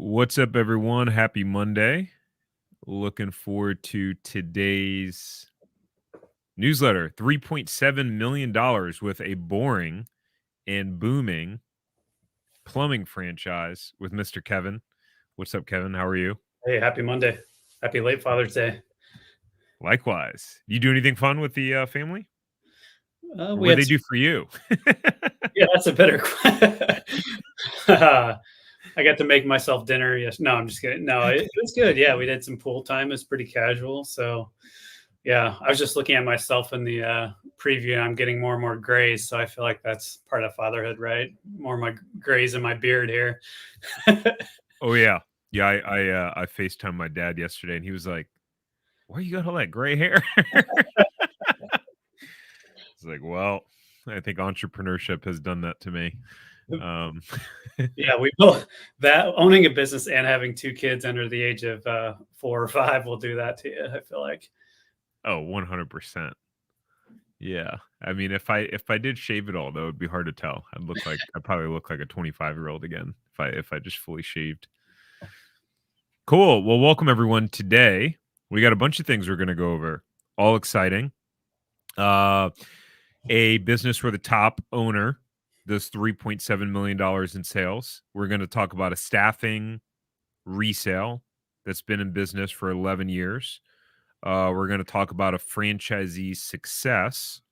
What's up, everyone? Happy Monday. Looking forward to today's newsletter. $3.7 million with a boring and booming plumbing franchise with Mr. Kevin. What's up, Kevin? How are you? Hey, happy Monday. Happy late Father's Day. Likewise. You do anything fun with the family? Or We what had they do for you? Yeah, that's a better I got to make myself dinner. Yes. No, I'm just kidding. No, it was good. Yeah, we did some pool time. It's pretty casual. So, yeah, I was just looking at myself in the preview. And I'm getting more and more grays. So I feel like that's part of fatherhood, right? More of my grays in my beard here. Oh, yeah. Yeah, I FaceTimed my dad yesterday, and he was like, why you got all that gray hair? It's like, well, I think entrepreneurship has done that to me. Um, Yeah, we both that owning a business and having two kids under the age of 4 or 5 will do that to you. I feel like. oh, 100%. Yeah. I mean, if I did shave it all, though, it'd be hard to tell. I'd probably look like a 25-year-old again if I just fully shaved. Cool. Well, welcome everyone. Today, we got a bunch of things we're going to go over. All exciting. A business where the top owner does $3.7 million in sales. We're going to talk about a staffing resale that's been in business for 11 years. We're going to talk about a franchisee's success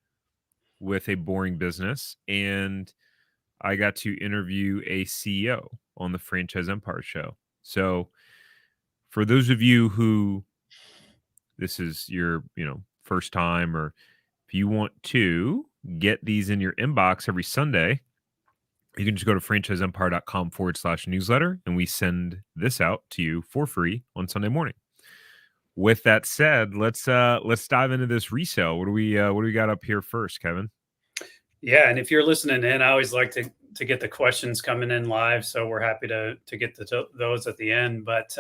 with a boring business. And I got to interview a CEO on the Franchise Empire show. So for those of you who this is your, first time, or if you want to get these in your inbox every Sunday, you can just go to franchiseempire.com/newsletter, and we send this out to you for free on Sunday morning. With that said, let's dive into this resale. What do we got up here first, Kevin? Yeah, and if you're listening in, I always like to get the questions coming in live, so we're happy to get those at the end. But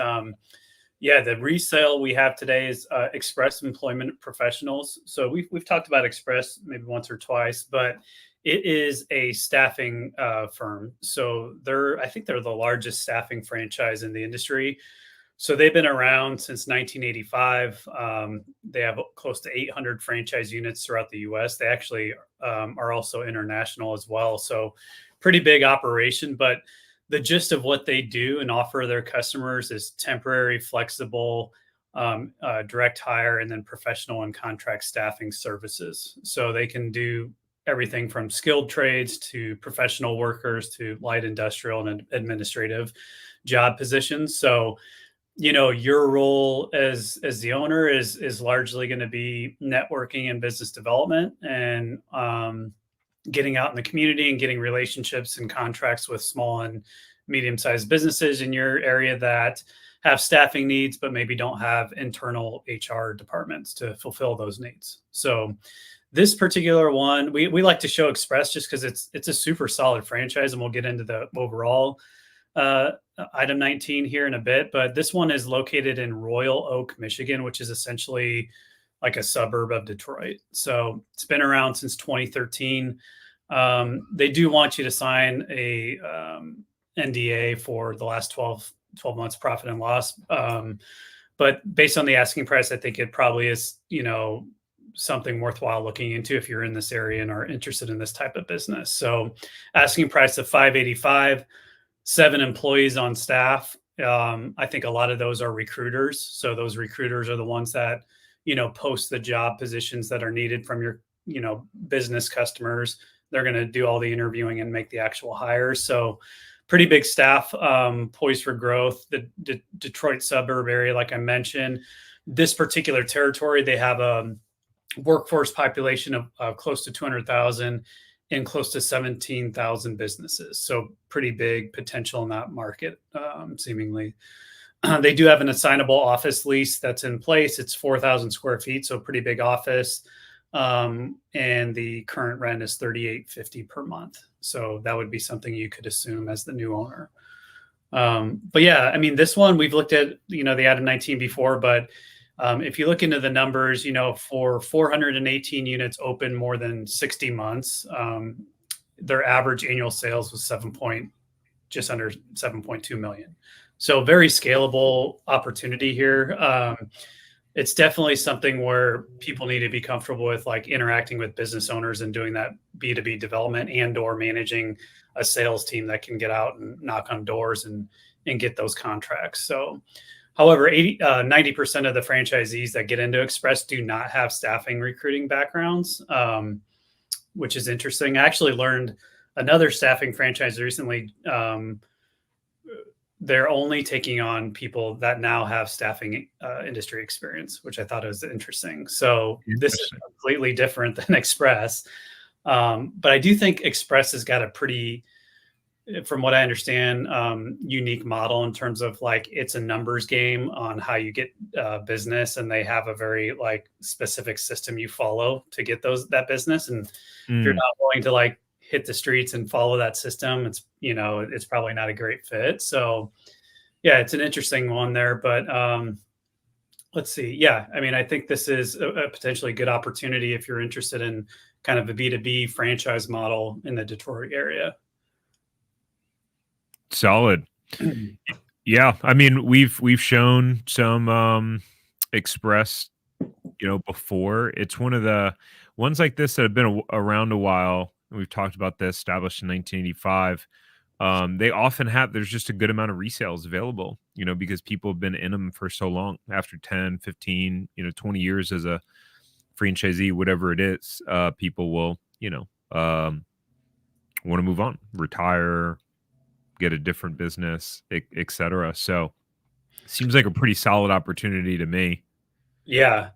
yeah, the resale we have today is Express Employment Professionals. So we've talked about Express maybe once or twice, but it is a staffing firm. So I think they're the largest staffing franchise in the industry. So they've been around since 1985. They have close to 800 franchise units throughout the U.S. They actually are also international as well. So pretty big operation. But the gist of what they do and offer their customers is temporary, flexible, direct hire, and then professional and contract staffing services. So they can do everything from skilled trades to professional workers to light industrial and administrative job positions. So your role as the owner is largely going to be networking and business development and getting out in the community and getting relationships and contracts with small and medium-sized businesses in your area that have staffing needs but maybe don't have internal HR departments to fulfill those needs. So this particular one, we like to show Express just because it's a super solid franchise, and we'll get into the overall item 19 here in a bit, but this one is located in Royal Oak, Michigan, which is essentially like a suburb of Detroit. So it's been around since 2013. They do want you to sign a NDA for the last 12 months profit and loss. But based on the asking price, I think it probably is, something worthwhile looking into if you're in this area and are interested in this type of business. So asking price of $585. 7 employees on staff. I think a lot of those are recruiters. So those recruiters are the ones that, post the job positions that are needed from your, business customers. They're going to do all the interviewing and make the actual hires. So pretty big staff, poised for growth. The Detroit suburb area, like I mentioned, this particular territory, they have a workforce population of close to 200,000 and close to 17,000 businesses. So pretty big potential in that market, seemingly. They do have an assignable office lease that's in place. It's 4,000 square feet, so pretty big office. And the current rent is $38.50 per month. So that would be something you could assume as the new owner. But yeah, I mean, this one we've looked at, the item 19 before, but if you look into the numbers, for 418 units open more than 60 months, their average annual sales was just under 7.2 million. So very scalable opportunity here. It's definitely something where people need to be comfortable with, like interacting with business owners and doing that B2B development and or managing a sales team that can get out and knock on doors and get those contracts. So however, 90% of the franchisees that get into Express do not have staffing recruiting backgrounds, which is interesting. I actually learned another staffing franchise recently. They're only taking on people that now have staffing industry experience, which I thought was interesting. So this is completely different than Express. But I do think Express has got a pretty, from what I understand, unique model in terms of like it's a numbers game on how you get business, and they have a very like specific system you follow to get that business. And if you're not willing to like hit the streets and follow that system, it's probably not a great fit. So yeah, it's an interesting one there, but let's see. Yeah, I mean, I think this is a potentially good opportunity if you're interested in kind of a B2B franchise model in the Detroit area. Solid. Yeah, I mean, we've shown some Express, before. It's one of the ones like this that have been around a while. We've talked about this, established in 1985. They often there's just a good amount of resales available, because people have been in them for so long. After 10, 15, 20 years as a franchisee, whatever it is, people will, want to move on, retire, get a different business, et cetera. So seems like a pretty solid opportunity to me. Yeah.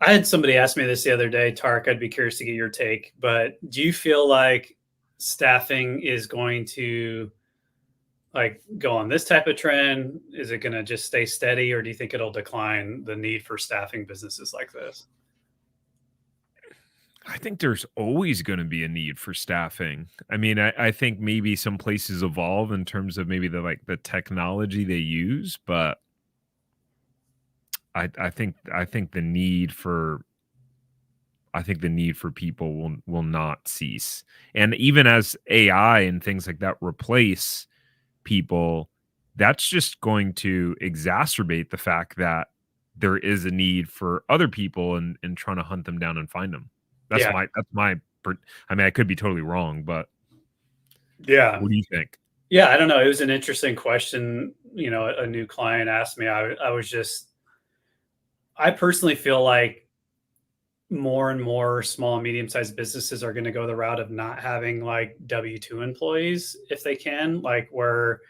I had somebody ask me this the other day, Tark. I'd be curious to get your take, but do you feel like staffing is going to like go on this type of trend? Is it going to just stay steady, or do you think it'll decline, the need for staffing businesses like this? I think there's always going to be a need for staffing. I mean, I think maybe some places evolve in terms of maybe the technology they use, but I think the need for people will not cease. And even as AI and things like that replace people, that's just going to exacerbate the fact that there is a need for other people and trying to hunt them down and find them. That's my I mean, I could be totally wrong, but yeah. What do you think? Yeah, I don't know. It was an interesting question. A new client asked me. I personally feel like more and more small and medium-sized businesses are going to go the route of not having like W-2 employees if they can, like where,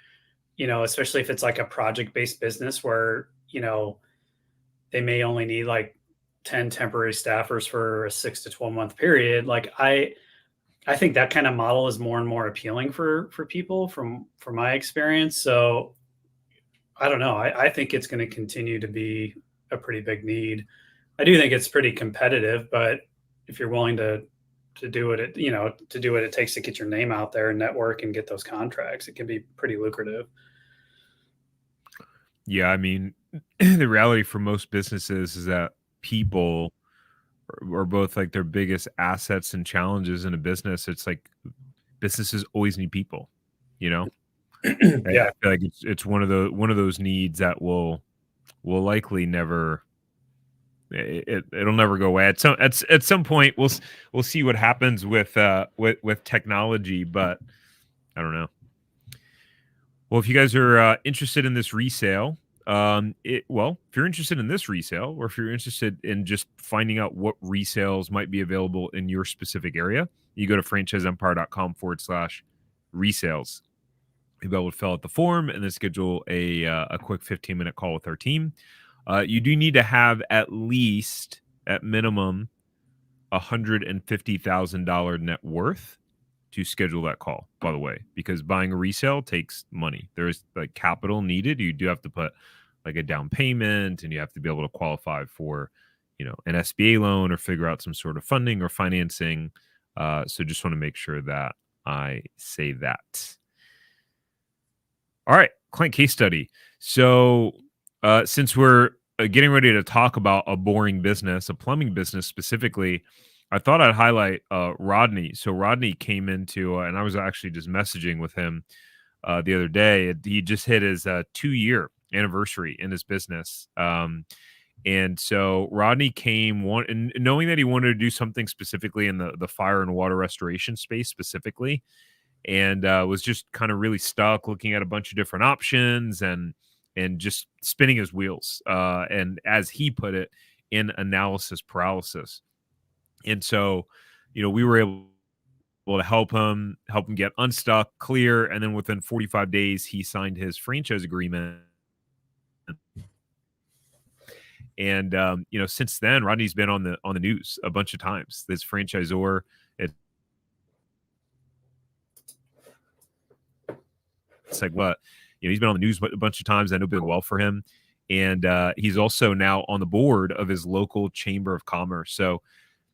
especially if it's like a project-based business where, they may only need like 10 temporary staffers for a 6 to 12 month period. Like I think that kind of model is more and more appealing for people from my experience. So I don't know. I think it's going to continue to be a pretty big need. I do think it's pretty competitive, but if you're willing to do what it takes to get your name out there and network and get those contracts, it can be pretty lucrative. Yeah, I mean, the reality for most businesses is that people are both like their biggest assets and challenges in a business. It's like businesses always need people, you know? Yeah. I feel like it's one of those needs that will likely never it'll never go away. At some point we'll see what happens with technology, but I don't know. Well, if you guys are interested in this resale, if you're interested in this resale, or if you're interested in just finding out what resales might be available in your specific area, you go to franchiseempire.com/resales. You'll be able to fill out the form and then schedule a quick 15-minute call with our team. You do need to have at minimum $150,000 net worth to schedule that call, by the way, because buying a resale takes money. There's like capital needed. You do have to put like a down payment, and you have to be able to qualify for, an SBA loan or figure out some sort of funding or financing. So just want to make sure that I say that. All right, client case study. So since we're getting ready to talk about a boring business, a plumbing business specifically, I thought I'd highlight Rodney. So Rodney came into, and I was actually just messaging with him the other day. He just hit his 2-year anniversary in his business. And so Rodney came and knowing that he wanted to do something specifically in the fire and water restoration space specifically, and was just kind of really stuck looking at a bunch of different options and just spinning his wheels. And as he put it, in analysis paralysis. And so, we were able to help him get unstuck, clear, and then within 45 days, he signed his franchise agreement. And since then, Rodney's been on the news a bunch of times. This franchisor, it's like what he's been on the news a bunch of times. I know been well for him, and he's also now on the board of his local chamber of commerce. So,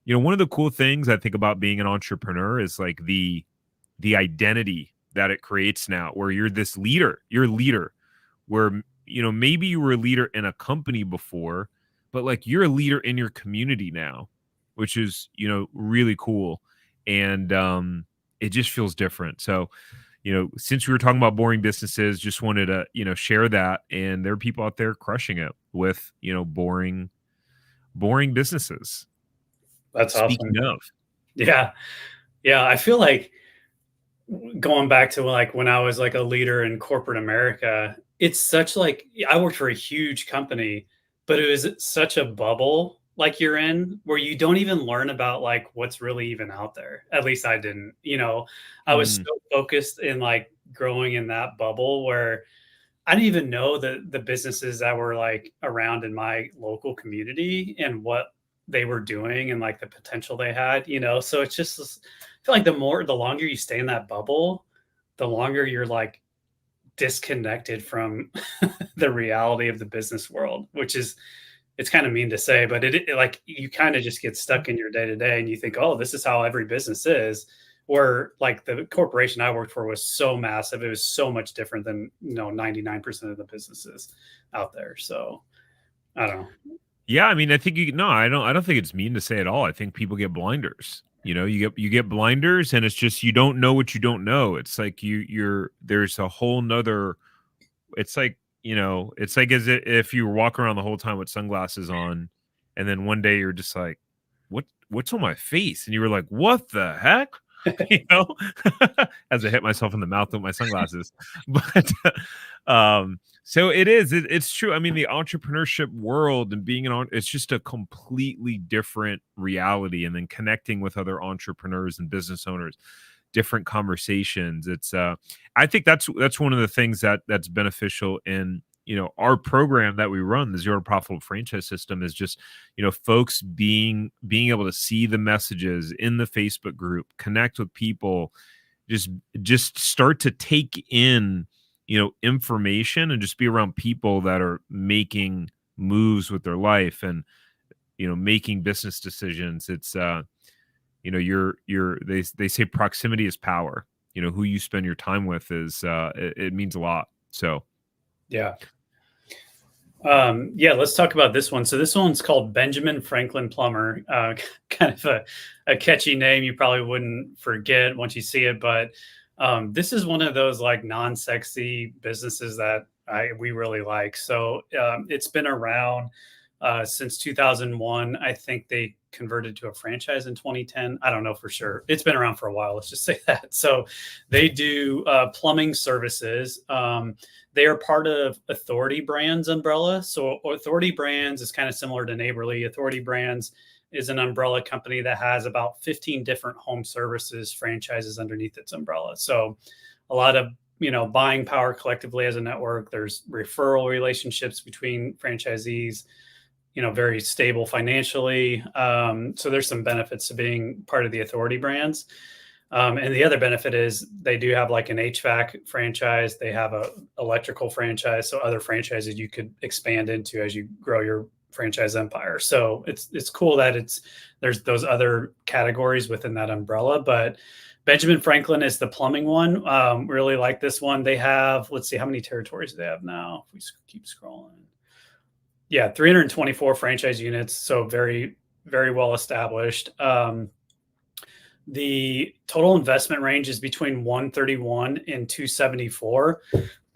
one of the cool things I think about being an entrepreneur is like the identity that it creates now, where you're this leader, you're a leader, where maybe you were a leader in a company before, but like you're a leader in your community now, which is really cool, and it just feels different. So since we were talking about boring businesses, just wanted to share that. And there are people out there crushing it with boring businesses. That's Speaking awesome. of, Yeah. I feel like going back to like when I was like a leader in corporate America, it's such like I worked for a huge company, but it was such a bubble like you're in where you don't even learn about like what's really even out there. At least I didn't, I was so focused in like growing in that bubble where I didn't even know the businesses that were like around in my local community and what they were doing and like the potential they had, So it's just I feel like the longer you stay in that bubble, the longer you're like disconnected from the reality of the business world, which is it's kind of mean to say, but it like you kind of just get stuck in your day to day and you think, oh, this is how every business is. Where like the corporation I worked for was so massive, it was so much different than 99% of the businesses out there. So I don't know. yeah, I mean, I think I don't think it's mean to say at all. I think people get blinders. You get blinders, and it's just you don't know what you don't know. It's like there's a whole nother. It's like it's like as if you were walking around the whole time with sunglasses on, and then one day you're just like, what's on my face? And you were like, what the heck? you know, as I hit myself in the mouth with my sunglasses. But so it's true. I mean, the entrepreneurship world and being it's just a completely different reality. And then connecting with other entrepreneurs and business owners, different conversations. It's I think that's one of the things that's beneficial in our program that we run, the Zero Profitable Franchise System, is just folks being able to see the messages in the Facebook group, connect with people, just start to take in information and just be around people that are making moves with their life and making business decisions. It's they say proximity is power. Who you spend your time with is it means a lot. So yeah. Let's talk about this one. So this one's called Benjamin Franklin Plumber. Kind of a catchy name you probably wouldn't forget once you see it, but this is one of those like non-sexy businesses that we really like. So it's been around since 2001. I think they converted to a franchise in 2010. I don't know for sure. It's been around for a while. Let's just say that. So they do plumbing services. They are part of Authority Brands umbrella. So Authority Brands is kind of similar to Neighborly. Authority Brands is an umbrella company that has about 15 different home services franchises underneath its umbrella. So a lot of buying power collectively as a network. There's referral relationships between franchisees, very stable financially. So there's some benefits to being part of the Authority Brands. And the other benefit is they do have like an HVAC franchise. They have a electrical franchise. So other franchises you could expand into as you grow your franchise empire. So it's cool that there's those other categories within that umbrella. But Benjamin Franklin is the plumbing one. Really like this one. They have, let's see, how many territories do they have now? If we keep scrolling. Yeah, 324 franchise units. So very, very well established. The total investment range is between 131 and 274.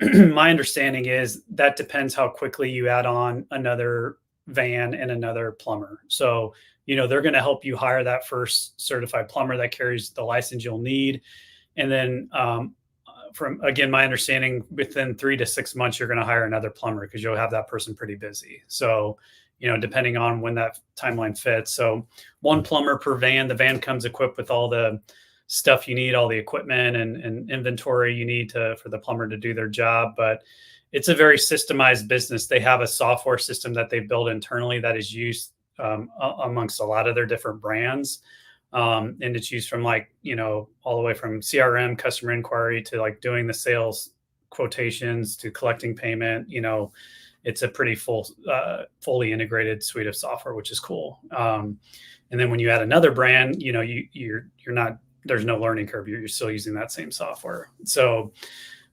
My understanding is that depends how quickly you add on another van and another plumber. So, they're going to help you hire that first certified plumber that carries the license you'll need. And then, from again, my understanding, within 3 to 6 months, you're going to hire another plumber because you'll have that person pretty busy. So, depending on when that timeline fits. So, one plumber per van. The van comes equipped with all the stuff you need, all the equipment and inventory you need for the plumber to do their job. But it's a very systemized business. They have a software system that they built internally that is used amongst a lot of their different brands. And it's used from all the way from CRM, customer inquiry, to like doing the sales quotations to collecting payment. It's a pretty fully integrated suite of software, which is cool. And then when you add another brand, you're not, there's no learning curve. You're still using that same software. So,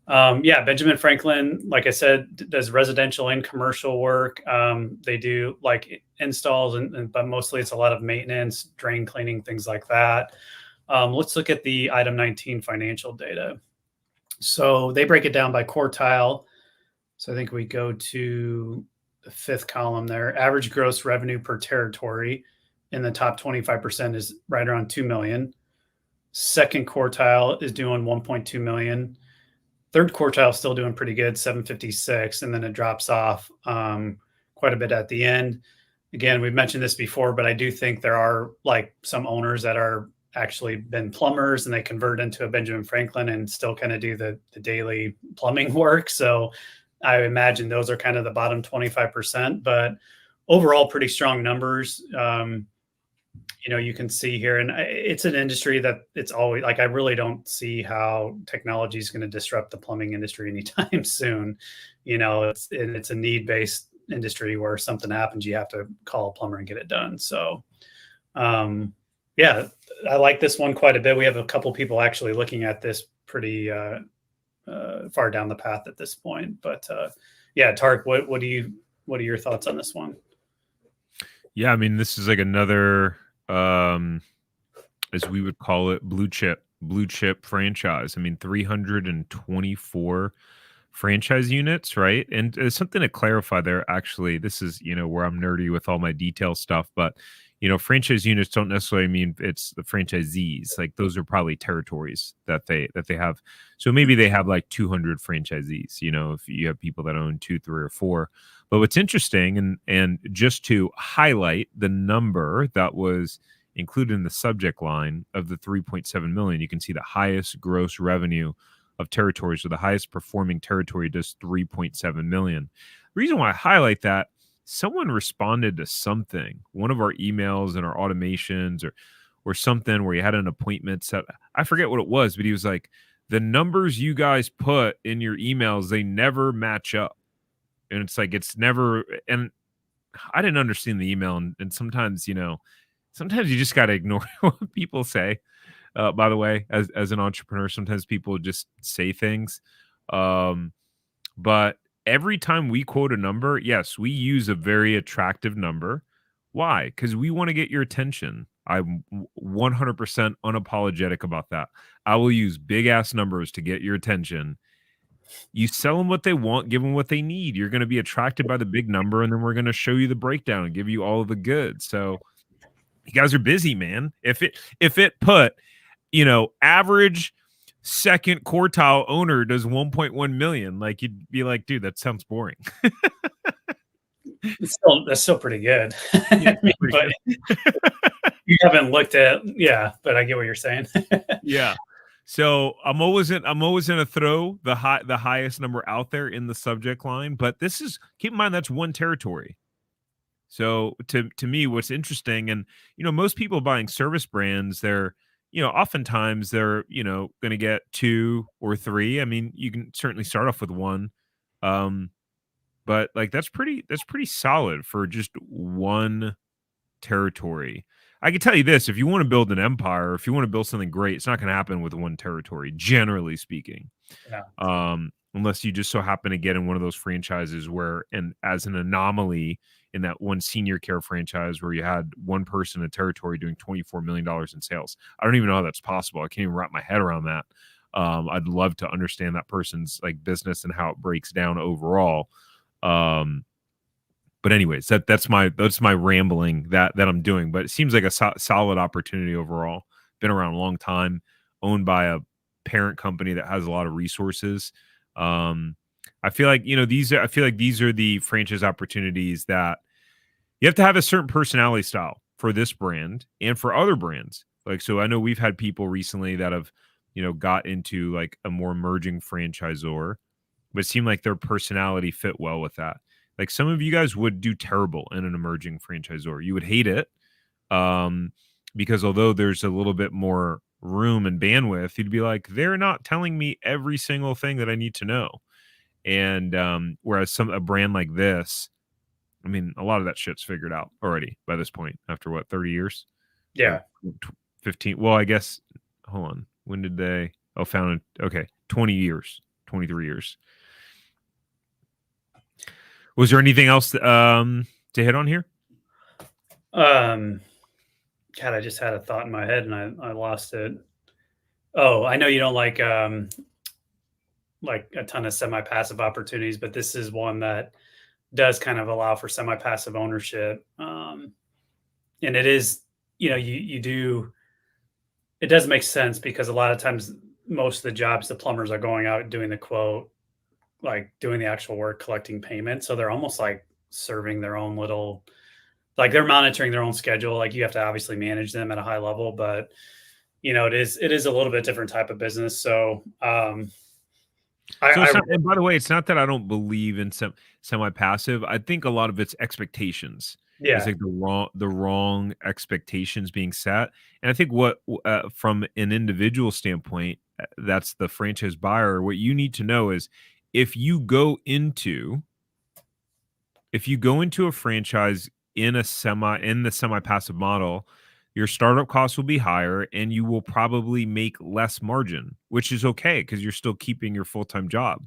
Benjamin Franklin, like I said, does residential and commercial work. They do like installs, but mostly it's a lot of maintenance, drain cleaning, things like that. Let's look at the item 19 financial data. So they break it down by quartile. So I think we go to the fifth column there. Average gross revenue per territory in the top 25% is right around 2 million. Second quartile is doing 1.2 million. Third quartile still doing pretty good, 756, and then it drops off quite a bit at the end. Again, we've mentioned this before, but I do think there are like some owners that are actually been plumbers and they convert into a Benjamin Franklin and still kind of do the daily plumbing work. So I imagine those are kind of the bottom 25%, but overall pretty strong numbers. You can see here, and it's an industry that it's always like, I really don't see how technology is going to disrupt the plumbing industry anytime soon. It's a need-based industry where something happens, you have to call a plumber and get it done. So, I like this one quite a bit. We have a couple people actually looking at this pretty far down the path at this point. But Tarek, what are your thoughts on this one? Yeah, I mean, this is like another, as we would call it, Bluechip franchise. I mean, 324 franchise units, right? And something to clarify there, actually, this is, where I'm nerdy with all my detail stuff, but, franchise units don't necessarily mean it's the franchisees. Like those are probably territories that they have. So maybe they have like 200 franchisees, if you have people that own 2, 3, or 4. But what's interesting, and just to highlight the number that was included in the subject line of the 3.7 million, you can see the highest gross revenue of territories, or the highest performing territory does 3.7 million. The reason why I highlight that, someone responded to something, one of our emails and our automations or something, where he had an appointment set. I forget what it was, but he was like, the numbers you guys put in your emails, they never match up. And it's like, it's never, and I didn't understand the email. And sometimes, sometimes you just got to ignore what people say. By the way, as an entrepreneur, sometimes people just say things. But every time we quote a number, yes, we use a very attractive number. Why? Because we want to get your attention. I'm 100% unapologetic about that. I will use big ass numbers to get your attention. You sell them what they want, give them what they need. You're going to be attracted by the big number, and then we're going to show you the breakdown and give you all of the goods. So you guys are busy, man. If it put, average second quartile owner does 1.1 million, like you'd be like, dude, that sounds boring. That's still pretty good. Yeah, but you haven't looked at, but I get what you're saying. Yeah. So I'm always gonna throw the highest number out there in the subject line, but this is, keep in mind, that's one territory. So to me, what's interesting, and most people buying service brands, they're oftentimes they're going to get 2 or 3. I mean, you can certainly start off with 1, but like that's pretty solid for just one territory. I can tell you this: if you want to build an empire, if you want to build something great, it's not going to happen with one territory, generally speaking. Yeah. Unless you just so happen to get in one of those franchises where, and as an anomaly, in that one senior care franchise where you had one person in a territory doing $24 million in sales. I don't even know how that's possible. I can't even wrap my head around that. I'd love to understand that person's like business and how it breaks down overall. But anyways, that's my rambling that I'm doing. But it seems like a solid opportunity overall. Been around a long time, owned by a parent company that has a lot of resources. I feel like these are the franchise opportunities that you have to have a certain personality style for this brand and for other brands. Like, so I know we've had people recently that have got into like a more emerging franchisor, but it seemed like their personality fit well with that. Like some of you guys would do terrible in an emerging franchisor. You would hate it, because although there's a little bit more room and bandwidth, you'd be like, they're not telling me every single thing that I need to know. And whereas a brand like this, I mean, a lot of that shit's figured out already by this point. After what, 30 years? Yeah. 15. Well, I guess. Hold on. When did they? Oh, founded. Okay, 20 years, 23 years. Was there anything else to hit on here? God, I just had a thought in my head and I lost it. Oh, I know you don't like a ton of semi-passive opportunities, but this is one that does kind of allow for semi-passive ownership. And it is, you do, it does make sense because a lot of times most of the jobs, the plumbers are going out doing the quote, like doing the actual work, collecting payment. So they're almost like serving their own little, like they're monitoring their own schedule. Like you have to obviously manage them at a high level, but it is a little bit different type of business. So, and by the way, it's not that I don't believe in semi-passive. I think a lot of it's expectations. yeah, It's like the wrong expectations being set. And I think from an individual standpoint, that's the franchise buyer. What you need to know is if you go into a franchise in the semi-passive model, your startup costs will be higher and you will probably make less margin, which is okay because you're still keeping your full-time job.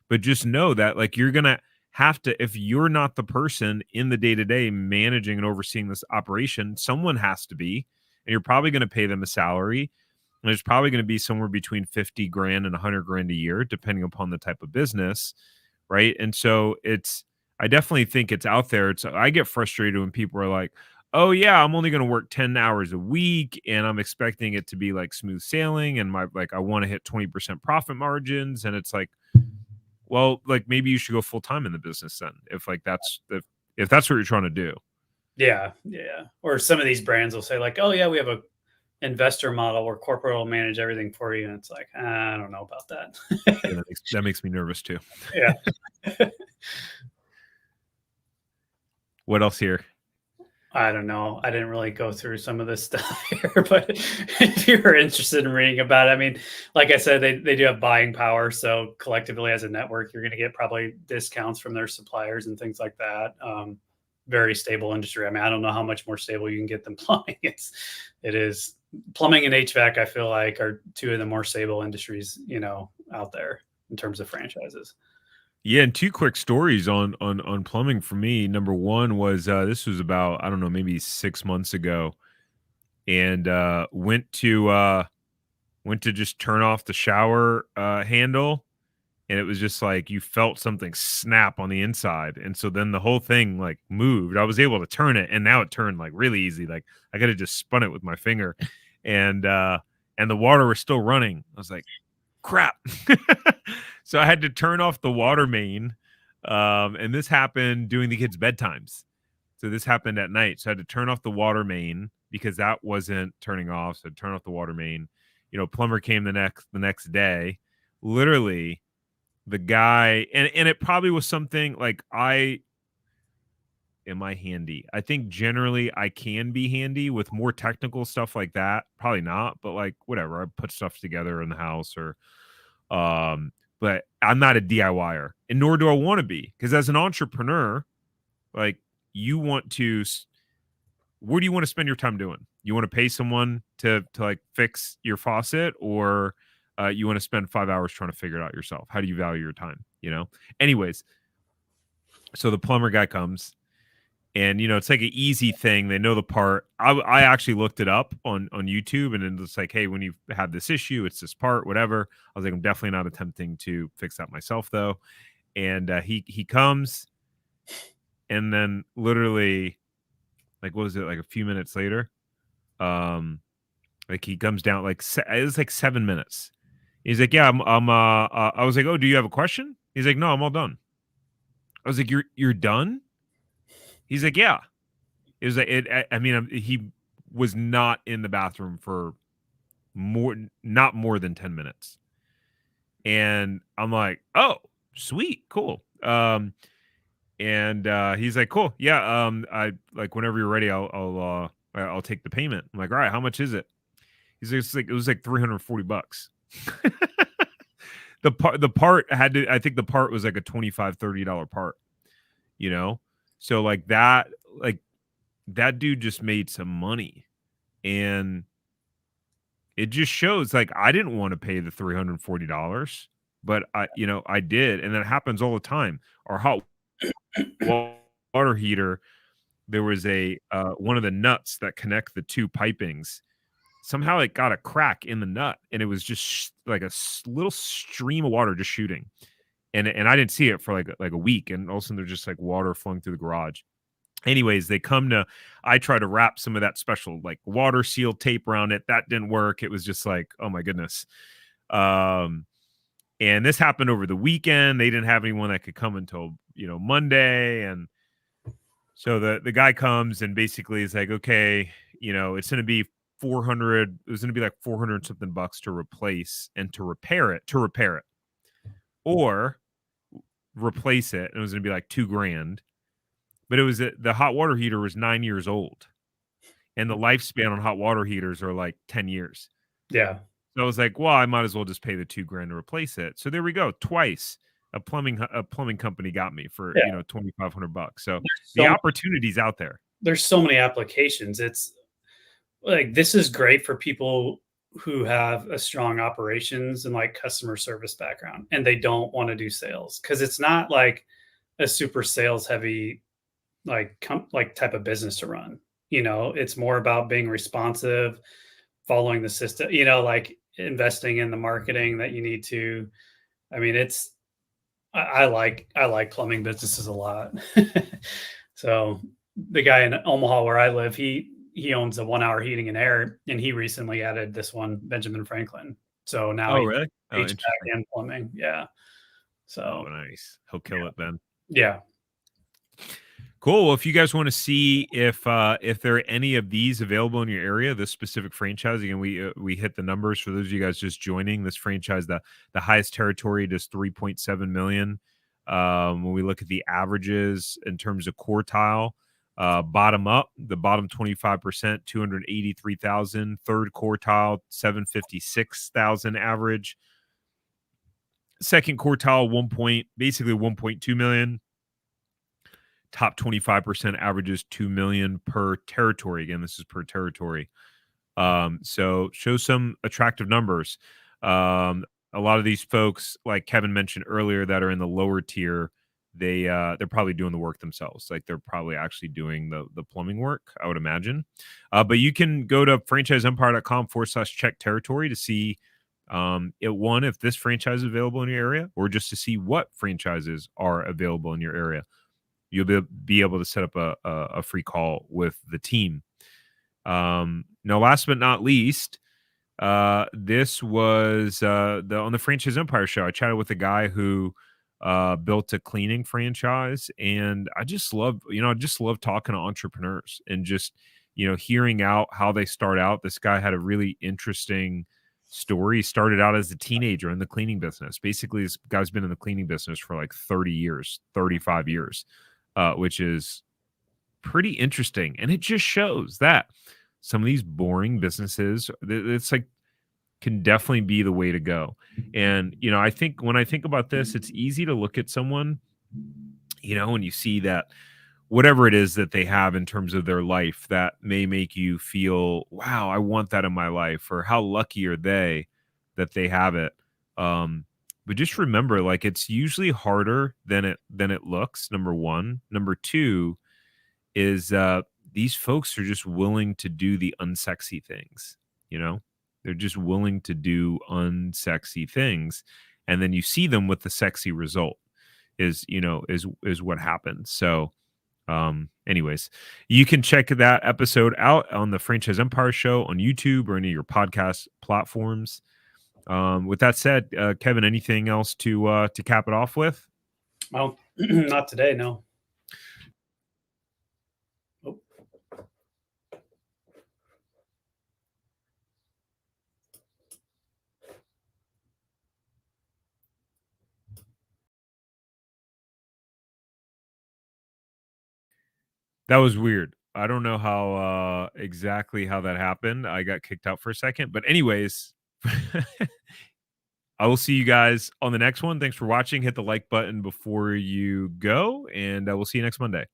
But just know that like you're going to have to, if you're not the person in the day-to-day managing and overseeing this operation, someone has to be, and you're probably going to pay them a salary. And there's probably going to be somewhere between 50 grand and 100 grand a year, depending upon the type of business. Right. And so I definitely think it's out there. I get frustrated when people are like, oh yeah, I'm only going to work 10 hours a week and I'm expecting it to be like smooth sailing. And I want to hit 20% profit margins. And it's like, well, like maybe you should go full time in the business then. If that's what you're trying to do. yeah. Or some of these brands will say like, oh yeah, we have a investor model where corporate will manage everything for you. And it's like, I don't know about that. Yeah, that makes me nervous too. Yeah. What else here? I don't know. I didn't really go through some of this stuff here, but if you were interested in reading about it, I mean, like I said, they do have buying power. So collectively as a network, you're going to get probably discounts from their suppliers and things like that. Very stable industry. I mean, I don't know how much more stable you can get than plumbing. It is plumbing and HVAC, I feel like are two of the more stable industries, out there in terms of franchises. Yeah, and two quick stories on plumbing for me. Number one was this was about, I don't know, maybe 6 months ago, and went to just turn off the shower handle, and it was just like you felt something snap on the inside, and so then the whole thing like moved. I was able to turn it, and now it turned like really easy. Like I could have just spun it with my finger, and the water was still running. I was like, crap. So I had to turn off the water main, and this happened during the kids' bedtimes. So this happened at night. So I had to turn off the water main because that wasn't turning off. So I'd turn off the water main. Plumber came the next day. Literally, the guy, and it probably was something like am I handy? I think generally I can be handy with more technical stuff like that. Probably not, but like whatever. I put stuff together in the house or but I'm not a DIYer, and nor do I want to be, because as an entrepreneur, like you want to, what do you want to spend your time doing? You want to pay someone to like fix your faucet, or you want to spend 5 hours trying to figure it out yourself? How do you value your time? Anyways, so the plumber guy comes, And it's like an easy thing. They know the part. I actually looked it up on YouTube, and it's like, hey, when you have this issue, it's this part, whatever. I was like, I'm definitely not attempting to fix that myself, though. And he comes, and then literally, like, what was it, like a few minutes later, like he comes down, like it was like 7 minutes. He's like, yeah, I was like, oh, do you have a question? He's like, no, I'm all done. I was like, you're done? He's like, yeah. It was like I mean, he was not in the bathroom for not more than 10 minutes. And I'm like, oh, sweet, cool. And he's like, cool, yeah. I like whenever you're ready, I'll take the payment. I'm like, all right, how much is it? He's like, it was like $340. The part had to, I think the part was like a $25-$30 part, you know? So like that dude just made some money. And it just shows, like, I didn't want to pay the $340, but I did. And that happens all the time. Our hot water heater, there was a one of the nuts that connect the two pipings. Somehow it got a crack in the nut, and it was just like a little stream of water just shooting. And I didn't see it for like a week, and all of a sudden there's just like water flowing through the garage. Anyways, I try to wrap some of that special like water seal tape around it. That didn't work. It was just like, oh my goodness. Um, and this happened over the weekend. They didn't have anyone that could come until, Monday. And so the guy comes and basically is like, okay, it's going to be 400. It was going to be like 400 something bucks to replace and to repair it or replace it. And it was going to be like $2,000. But it was the hot water heater was 9 years old, and the lifespan on hot water heaters are like 10 years. Yeah. So I was like, well, I might as well just pay the $2,000 to replace it. So there we go. Twice a plumbing company got me for, Yeah. $2,500. So the So opportunity's out there. there's so many applications. It's like this is great for people who have a strong operations and like customer service background and they don't want to do sales because it's not like a super sales heavy like type of business to run. It's more about being responsive, following the system, like investing in the marketing that you need to. I mean, I like plumbing businesses a lot. So the guy in Omaha where I live, he owns a 1 hour heating and air, and he recently added this one, Benjamin Franklin. So now Oh, he really? Oh, HVAC interesting. and plumbing. Yeah. Oh, So nice. He'll kill it then. yeah. Cool. Well, if you guys want to see if there are any of these available in your area, this specific franchise, again, we hit the numbers for those of you guys just joining. This franchise, the highest territory does 3.7 million. When we look at the averages in terms of quartile, bottom up, the bottom 25%, 283,000. Third quartile, 756,000 average. Second quartile, basically 1.2 million. Top 25% averages 2 million per territory. Again, this is per territory. So show some attractive numbers. A lot of these folks, like Kevin mentioned earlier, that are in the lower tier, they're probably doing the work themselves. Like they're probably actually doing the plumbing work, I would imagine. But you can go to franchiseempire.com/check territory to see if this franchise is available in your area, or just to see what franchises are available in your area. You'll be able to set up a free call with the team. Now, last but not least, this was on the Franchise Empire show. I chatted with a guy who built a cleaning franchise, and I just love talking to entrepreneurs and just hearing out how they start out. This guy had a really interesting story. He started out as a teenager in the cleaning business. Basically, this guy's been in the cleaning business for like 30 years, 35 years. Which is pretty interesting. And it just shows that some of these boring businesses, it's like, can definitely be the way to go. And, I think when I think about this, it's easy to look at someone, when you see that whatever it is that they have in terms of their life that may make you feel, wow, I want that in my life, or how lucky are they that they have it. But just remember, like, it's usually harder than it looks. Number one. Number two, is these folks are just willing to do the unsexy things, you know? They're just willing to do unsexy things, and then you see them with the sexy result is what happens. So anyways, you can check that episode out on the Franchise Empire Show on YouTube or any of your podcast platforms. With that said, Kevin, anything else to cap it off with? Well, not today, no. Oh. That was weird. I don't know how exactly how that happened. I got kicked out for a second, but anyways, I will see you guys on the next one. Thanks for watching. Hit the like button before you go, and we'll see you next Monday.